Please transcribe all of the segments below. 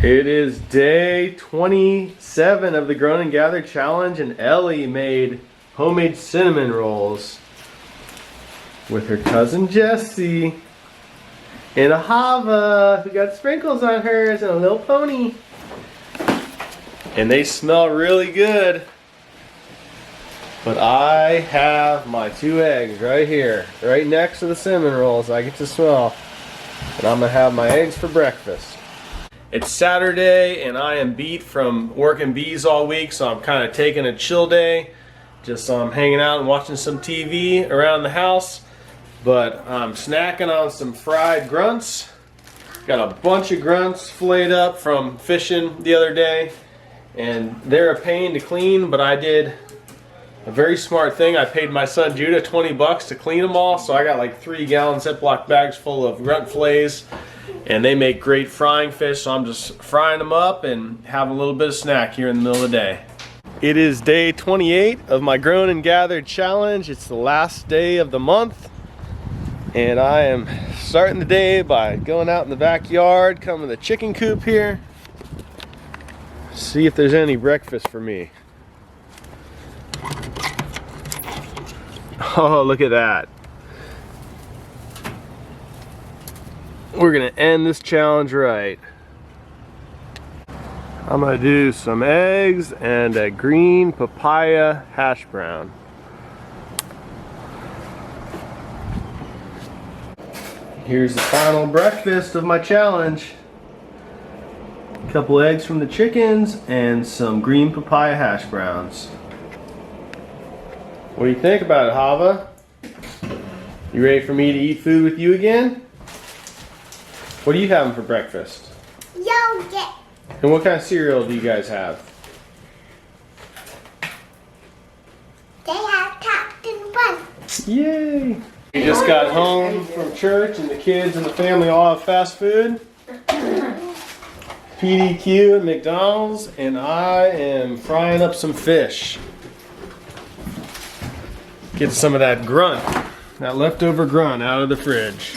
It is day 27 of the Grown and Gather Challenge, and Ellie made homemade cinnamon rolls with her cousin Jessie and a Hava who got sprinkles on hers and a little pony. And they smell really good. But I have my 2 eggs right here, right next to the cinnamon rolls I get to smell. And I'm gonna have my eggs for breakfast. It's Saturday and I am beat from working bees all week, so I'm kind of taking a chill day. Just hanging out and watching some TV around the house. But I'm snacking on some fried grunts. Got a bunch of grunts filleted up from fishing the other day. And they're a pain to clean, but I did a very smart thing. I paid my son Judah 20 bucks to clean them all, so I got like 3-gallon Ziploc bags full of grunt fillets. And they make great frying fish, so I'm just frying them up and have a little bit of snack here in the middle of the day. It is day 28 of my Grown and Gathered Challenge. It's the last day of the month. And I am starting the day by going out in the backyard, coming to the chicken coop here. See if there's any breakfast for me. Oh, look at that. We're gonna end this challenge right. I'm gonna do some eggs and a green papaya hash brown. Here's the final breakfast of my challenge. A couple eggs from the chickens and some green papaya hash browns. What do you think about it, Hava? You ready for me to eat food with you again? What are you having for breakfast? Yogurt. And what kind of cereal do you guys have? They have Captain Crunch. Yay! We just got home from church and the kids and the family all have fast food. PDQ at McDonald's, and I am frying up some fish. Get some of that grunt, that leftover grunt out of the fridge.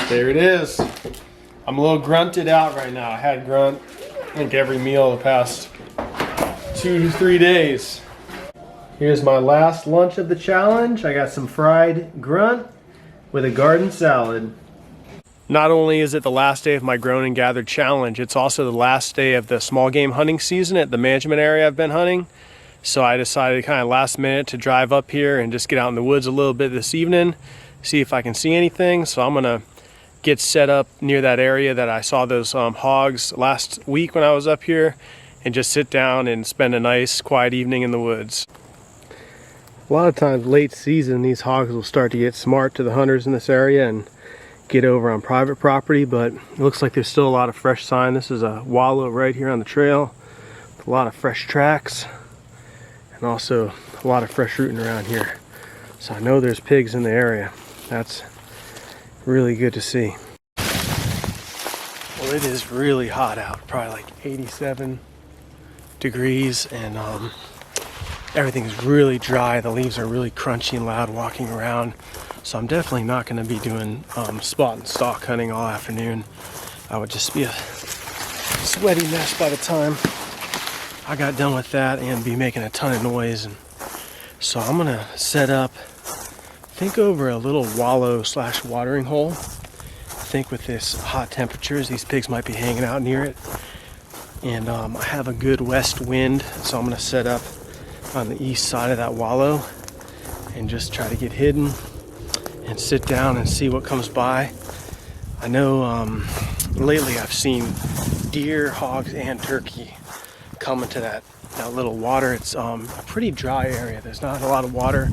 There it is. I'm a little grunted out right now. I had grunt, I think, every meal the past 2 to 3 days. Here's my last lunch of the challenge. I got some fried grunt with a garden salad. Not only is it the last day of my Grown and Gathered Challenge, it's also the last day of the small game hunting season at the management area I've been hunting. So I decided kind of last minute to drive up here and just get out in the woods a little bit this evening, see if I can see anything. So I'm gonna get set up near that area that I saw those hogs last week when I was up here, and just sit down and spend a nice quiet evening in the woods. A lot of times late season these hogs will start to get smart to the hunters in this area and get over on private property, but it looks like there's still a lot of fresh sign. This is a wallow right here on the trail with a lot of fresh tracks and also a lot of fresh rooting around here. So I know there's pigs in the area. That's really good to see. Well, it is really hot out, probably like 87 degrees, and everything's really dry. The leaves are really crunchy and loud walking around. So I'm definitely not going to be doing spot and stalk hunting all afternoon. I would just be a sweaty mess by the time I got done with that and be making a ton of noise. And so I'm going to set up, think over a little wallow / watering hole. I think with this hot temperatures, these pigs might be hanging out near it. And I have a good west wind, so I'm going to set up on the east side of that wallow and just try to get hidden and sit down and see what comes by. I know lately I've seen deer, hogs, and turkey come into that little water. It's a pretty dry area. There's not a lot of water,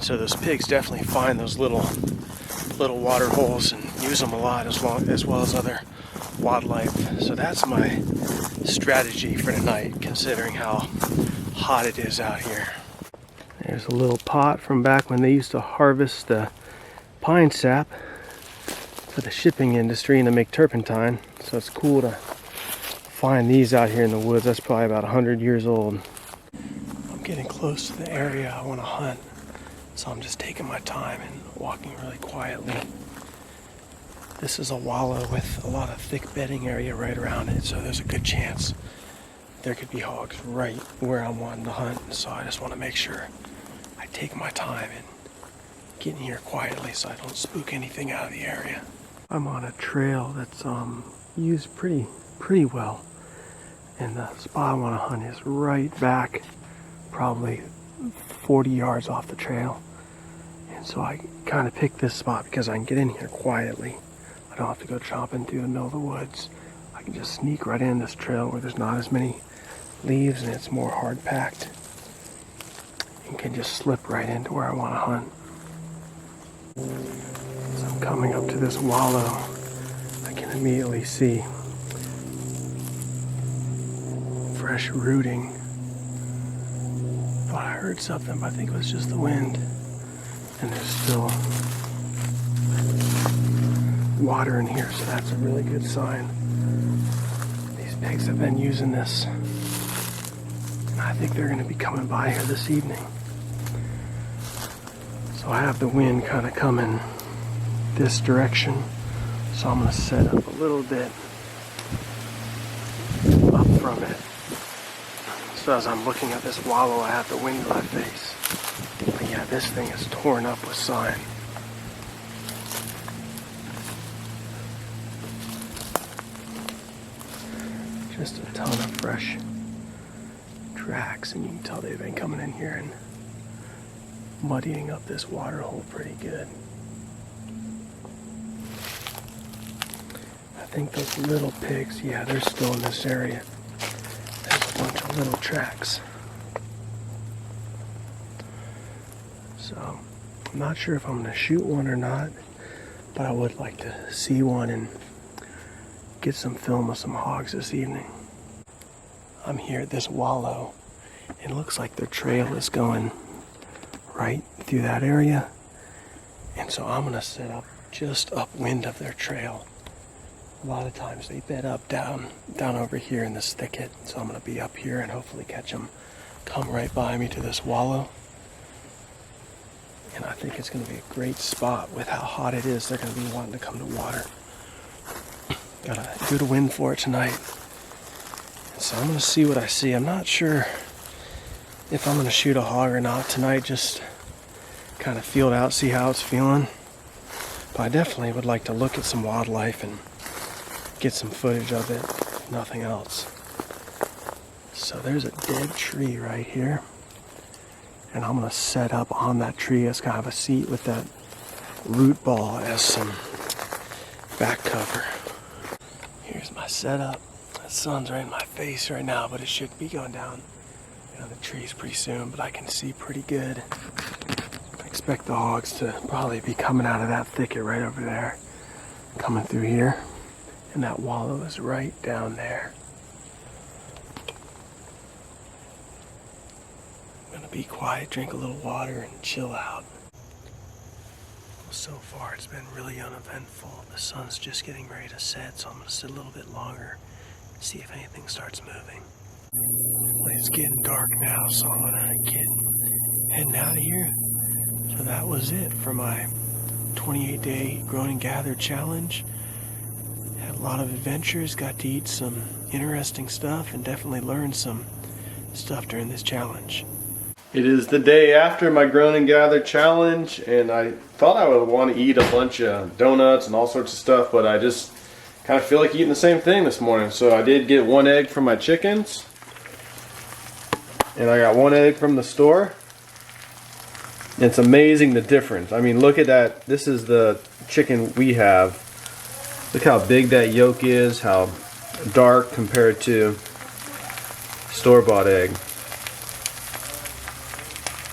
so those pigs definitely find those little water holes and use them a lot, as well as other wildlife. So that's my strategy for tonight, considering how hot it is out here. There's a little pot from back when they used to harvest the pine sap for the shipping industry and to make turpentine. So it's cool to find these out here in the woods. That's probably about 100 years old. I'm getting close to the area I want to hunt, so I'm just taking my time and walking really quietly. This is a wallow with a lot of thick bedding area right around it, so there's a good chance there could be hogs right where I'm wanting to hunt. So I just want to make sure I take my time and get in here quietly so I don't spook anything out of the area. I'm on a trail that's used pretty well, and the spot I want to hunt is right back, probably 40 yards off the trail. And so I kind of picked this spot because I can get in here quietly. I don't have to go chopping through the middle of the woods. I can just sneak right in this trail where there's not as many leaves and it's more hard packed, and can just slip right into where I want to hunt. As I'm coming up to this wallow, I can immediately see fresh rooting. Thought I heard something, but I think it was just the wind. And there's still water in here, so that's a really good sign. These pigs have been using this, and I think they're going to be coming by here this evening. So I have the wind kind of coming this direction, so I'm going to set up a little bit up from it. So as I'm looking at this wallow, I have the wind in my face. But yeah, this thing is torn up with sign. Just a ton of fresh tracks, and you can tell they've been coming in here and muddying up this water hole pretty good. I think those little pigs, yeah, they're still in this area. There's a bunch of little tracks. So, I'm not sure if I'm going to shoot one or not, but I would like to see one and get some film of some hogs this evening. I'm here at this wallow, and it looks like their trail is going right through that area, and so I'm going to set up just upwind of their trail. A lot of times they bed up down over here in this thicket, so I'm going to be up here and hopefully catch them come right by me to this wallow. And I think it's going to be a great spot with how hot it is. They're going to be wanting to come to water. Got a good wind for it tonight. So I'm going to see what I see. I'm not sure if I'm going to shoot a hog or not tonight. Just kind of feel it out, see how it's feeling. But I definitely would like to look at some wildlife and get some footage of it, if nothing else. So there's a dead tree right here. And I'm going to set up on that tree as kind of a seat with that root ball as some back cover. Here's my setup. The sun's right in my face right now, but it should be going down the trees pretty soon, but I can see pretty good. I expect the hogs to probably be coming out of that thicket right over there, coming through here, and that wallow is right down there. Be quiet, drink a little water, and chill out. Well, so far it's been really uneventful. The sun's just getting ready to set, so I'm going to sit a little bit longer and see if anything starts moving. Well, it's getting dark now, so I'm going to get heading out of here. So that was it for my 28-day Grown and Gather challenge. Had a lot of adventures, got to eat some interesting stuff, and definitely learned some stuff during this challenge. It is the day after my Grown and Gather challenge, and I thought I would want to eat a bunch of donuts and all sorts of stuff, but I just kind of feel like eating the same thing this morning. So I did get 1 egg from my chickens, and I got 1 egg from the store. It's amazing the difference. I mean, look at that. This is the chicken we have. Look how big that yolk is, how dark compared to store-bought egg.